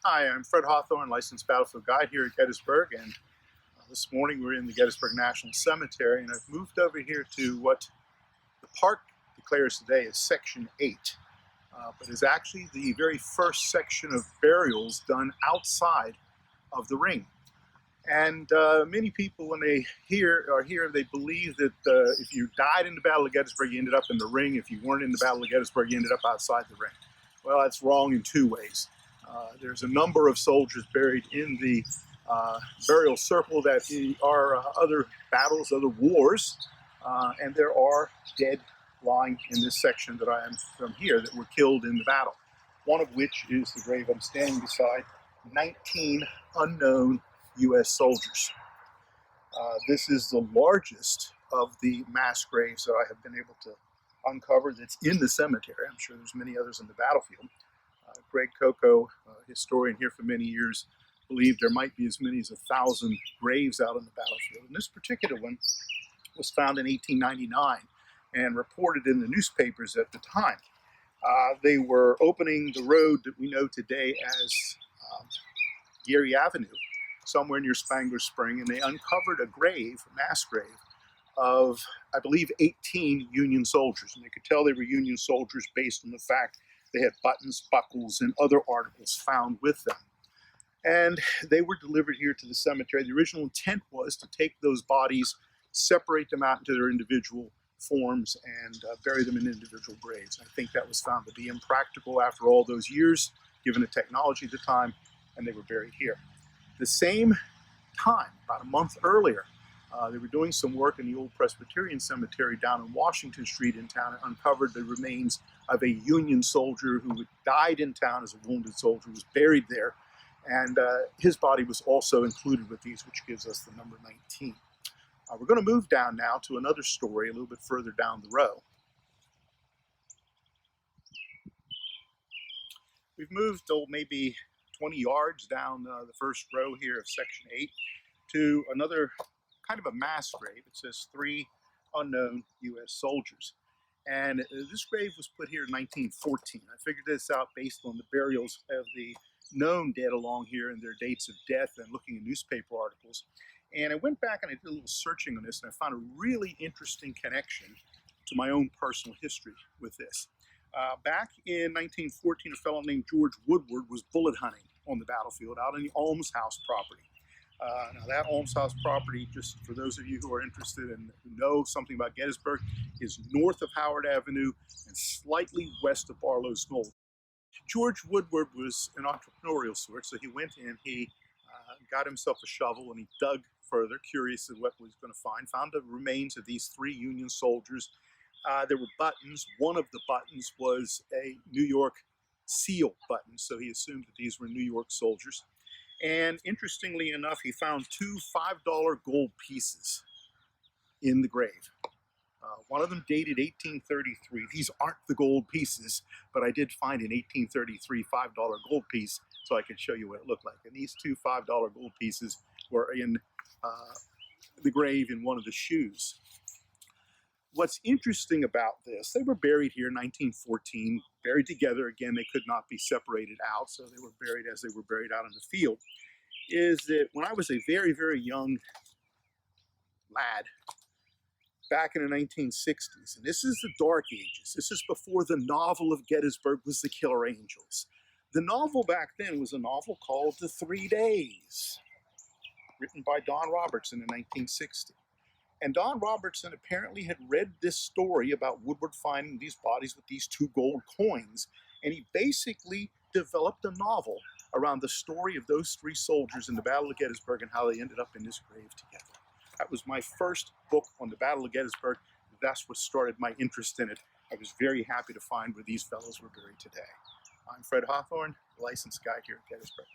Hi, I'm Fred Hawthorne, licensed battlefield guide here at Gettysburg, and this morning we're in the Gettysburg National Cemetery, and I've moved over here to what the park declares today as Section 8, but is actually the very first section of burials done outside of the ring. And many people, when they are here, they believe that if you died in the Battle of Gettysburg, you ended up in the ring. If you weren't in the Battle of Gettysburg, you ended up outside the ring. Well, that's wrong in two ways. There's a number of soldiers buried in the burial circle that are other battles, other wars, and there are dead lying in this section that I am from here that were killed in the battle. One of which is the grave I'm standing beside, 19 unknown U.S. soldiers. This is the largest of the mass graves that I have been able to uncover that's in the cemetery. I'm sure there's many others in the battlefield. Greg Coco, historian here for many years, believed there might be as many as 1,000 graves out on the battlefield. And this particular one was found in 1899 and reported in the newspapers at the time. They were opening the road that we know today as Geary Avenue, somewhere near Spangler Spring, and they uncovered a grave, a mass grave, of, I believe, 18 Union soldiers. And they could tell they were Union soldiers based on the fact they had buttons, buckles, and other articles found with them. And they were delivered here to the cemetery. The original intent was to take those bodies, separate them out into their individual forms, and bury them in individual graves. I think that was found to be impractical after all those years, given the technology at the time, and they were buried here. The same time, about a month earlier, they were doing some work in the old Presbyterian cemetery down on Washington Street in town and uncovered the remains of a Union soldier who had died in town as a wounded soldier, was buried there, and his body was also included with these, which gives us the number 19. We're going to move down now to another story a little bit further down the row. We've moved maybe 20 yards down the first row here of Section 8 to another kind of a mass grave. It says 3 unknown U.S. soldiers. And this grave was put here in 1914. I figured this out based on the burials of the known dead along here and their dates of death and looking at newspaper articles. And I went back and I did a little searching on this, and I found a really interesting connection to my own personal history with this. Back in 1914, a fellow named George Woodward was bullet hunting on the battlefield out on the Alms House property. Now that Alms House property, just for those of you who are interested and who know something about Gettysburg, is north of Howard Avenue and slightly west of Barlow's Knoll. George Woodward was an entrepreneurial sort, so he went in, he got himself a shovel and he dug further, curious of what he was going to find, found the remains of these 3 Union soldiers. There were buttons. One of the buttons was a New York SEAL button, so he assumed that these were New York soldiers. And interestingly enough, he found 2 $5 gold pieces in the grave. One of them dated 1833. These aren't the gold pieces, but I did find an 1833 $5 gold piece, so I could show you what it looked like. And these 2 $5 gold pieces were in the grave in one of the shoes. What's interesting about this, they were buried here in 1914, buried together. Again, they could not be separated out, so they were buried as they were buried out in the field, is that when I was a very, very young lad, back in the 1960s, and this is the dark ages, this is before the novel of Gettysburg was The Killer Angels. The novel back then was a novel called The 3 Days, written by Don Robertson in 1960. And Don Robertson apparently had read this story about Woodward finding these bodies with these 2 gold coins, and he basically developed a novel around the story of those 3 soldiers in the Battle of Gettysburg and how they ended up in this grave together. That was my first book on the Battle of Gettysburg. That's what started my interest in it. I was very happy to find where these fellows were buried today. I'm Fred Hawthorne, licensed guide here at Gettysburg.